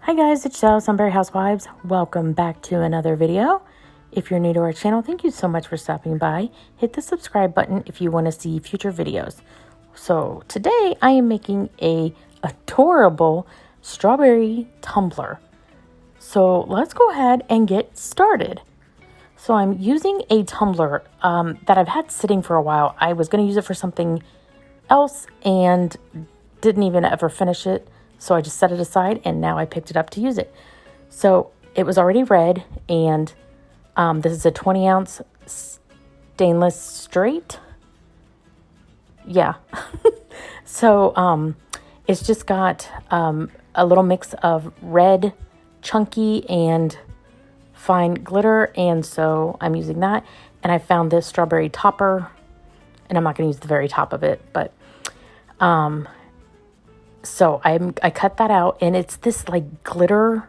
Hi guys, it's Sunbury Housewives. Welcome back to another video. If you're new to our channel, thank you so much for stopping by. Hit the subscribe button if you want to see future videos. So today I am making a adorable strawberry tumbler. So let's go ahead and get started. So I'm using a tumbler that I've had sitting for a while. I was going to use it for something else and didn't even ever finish it. So I just set it aside and now I picked it up to use it. So it was already red, and this is a 20-ounce stainless straight. Yeah. So it's just got a little mix of red, chunky, and fine glitter. And so I'm using that. And I found this strawberry topper, and I'm not going to use the very top of it, but so I cut that out, and it's this like glitter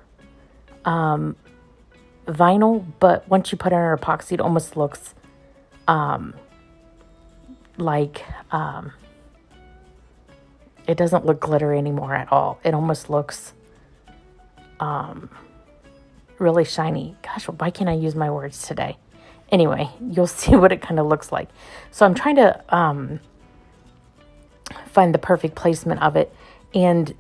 vinyl, but once you put it on epoxy, it almost looks like it doesn't look glittery anymore at all. It almost looks really shiny. Gosh, why can't I use my words today? Anyway, you'll see what it kind of looks like. So I'm trying to find the perfect placement of it. And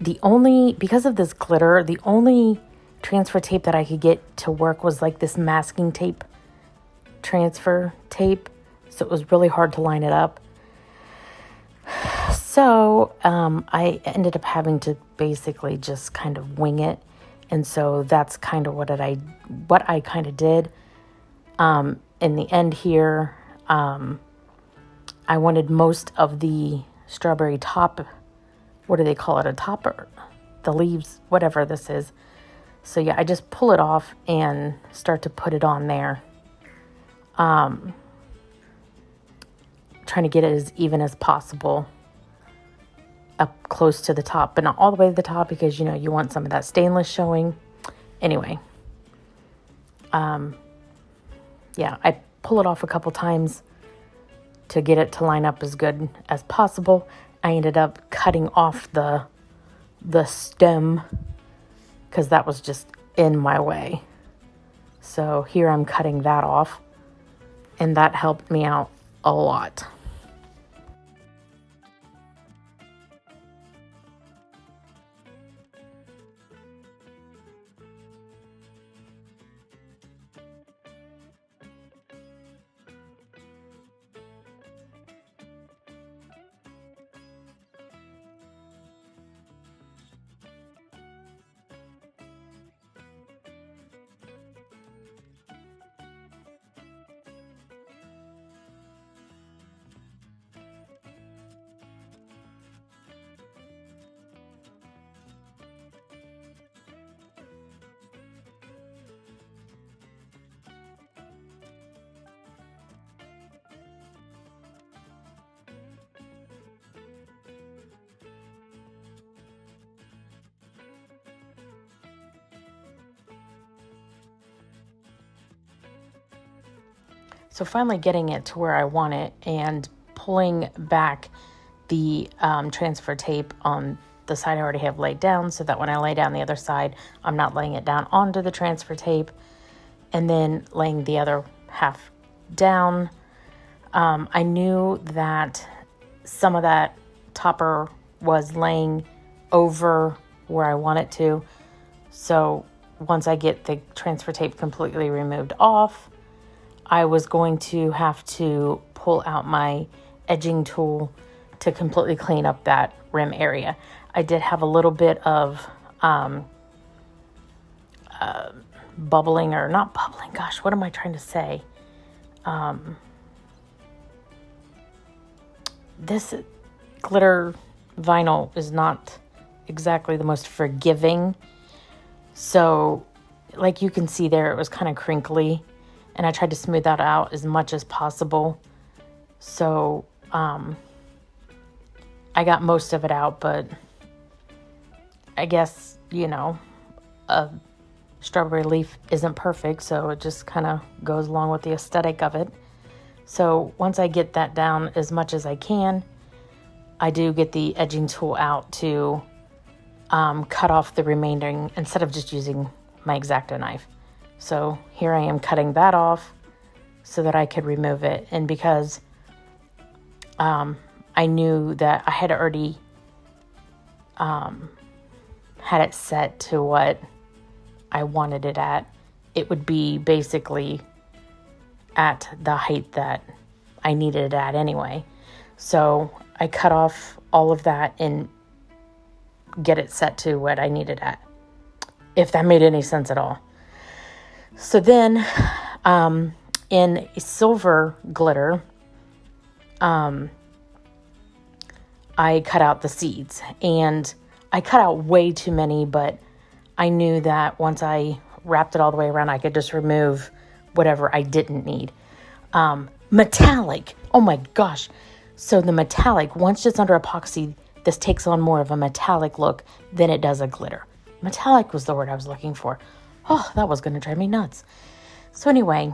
because of this glitter, the only transfer tape that I could get to work was like this masking tape transfer tape. So it was really hard to line it up. So I ended up having to basically just kind of wing it. And so that's kind of what I kind of did. In the end here, I wanted most of the strawberry top. What do they call it? A topper? The leaves, whatever this is. So yeah, I just pull it off and start to put it on there. Trying to get it as even as possible up close to the top, but not all the way to the top, because you want some of that stainless showing. Anyway, yeah, I pull it off a couple times to get it to line up as good as possible. I ended up cutting off the stem because that was just in my way. So here I'm cutting that off, and that helped me out a lot. So finally getting it to where I want it and pulling back the transfer tape on the side I already have laid down, so that when I lay down the other side, I'm not laying it down onto the transfer tape and then laying the other half down. I knew that some of that topper was laying over where I want it to. So once I get the transfer tape completely removed off, I was going to have to pull out my edging tool to completely clean up that rim area. I did have a little bit of bubbling, or not bubbling, gosh, what am I trying to say? This glitter vinyl is not exactly the most forgiving. So like you can see there, it was kind of crinkly. And I tried to smooth that out as much as possible. So I got most of it out, but I guess, a strawberry leaf isn't perfect, so it just kind of goes along with the aesthetic of it. So once I get that down as much as I can, I do get the edging tool out to cut off the remaining instead of just using my Exacto knife. So here I am cutting that off so that I could remove it. And because I knew that I had already had it set to what I wanted it at, it would be basically at the height that I needed it at anyway. So I cut off all of that and get it set to what I needed at, if that made any sense at all. So then in silver glitter, I cut out the seeds, and I cut out way too many, but I knew that once I wrapped it all the way around, I could just remove whatever I didn't need. Metallic. Oh my gosh. So the metallic, once it's under epoxy, this takes on more of a metallic look than it does a glitter. Metallic was the word I was looking for. Oh, that was going to drive me nuts. So anyway,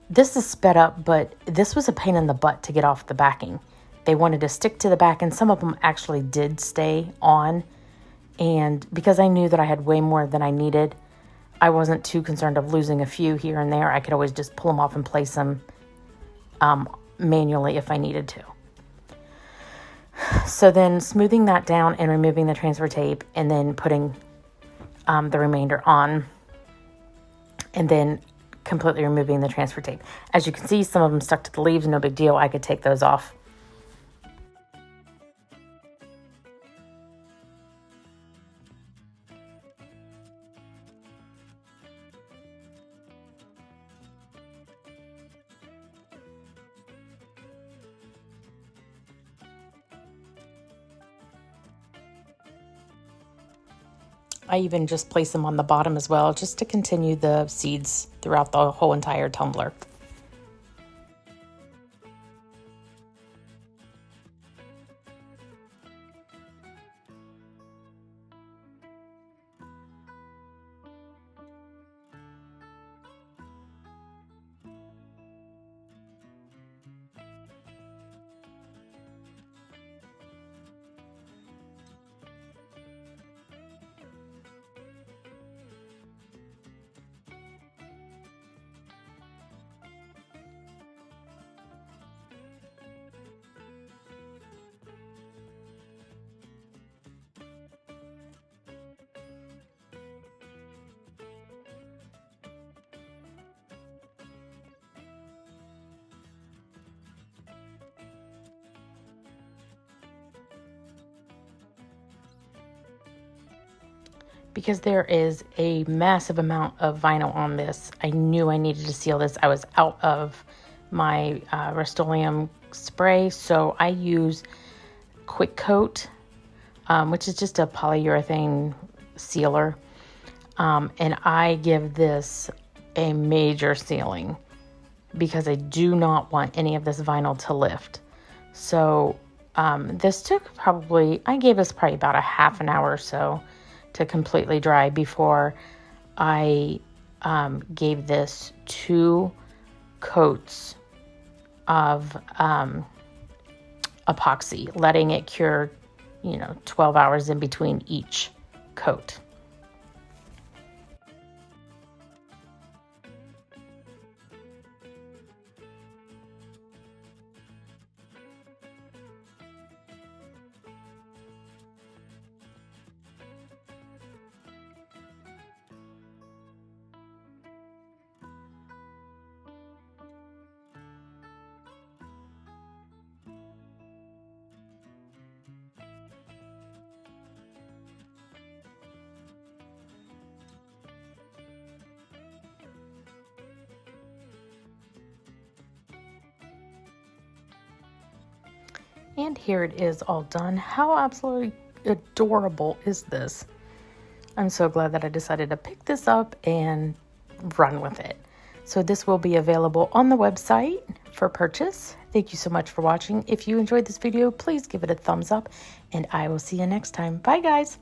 this is sped up, but this was a pain in the butt to get off the backing. They wanted to stick to the back, and some of them actually did stay on. And because I knew that I had way more than I needed, I wasn't too concerned of losing a few here and there. I could always just pull them off and place them manually if I needed to. So then smoothing that down and removing the transfer tape, and then putting the remainder on, and then completely removing the transfer tape. As you can see, some of them stuck to the leaves, no big deal. I could take those off. I even just place them on the bottom as well, just to continue the seeds throughout the whole entire tumbler. Because there is a massive amount of vinyl on this, I knew I needed to seal this. I was out of my Rust-Oleum spray, so I use Quick Coat, which is just a polyurethane sealer, and I give this a major sealing because I do not want any of this vinyl to lift. So this took probably, I gave this probably about a half an hour or so to completely dry before I gave this 2 coats of epoxy, letting it cure, 12 hours in between each coat. And here it is all done. How absolutely adorable is this? I'm so glad that I decided to pick this up and run with it. So this will be available on the website for purchase. Thank you so much for watching. If you enjoyed this video, please give it a thumbs up, and I will see you next time. Bye, guys.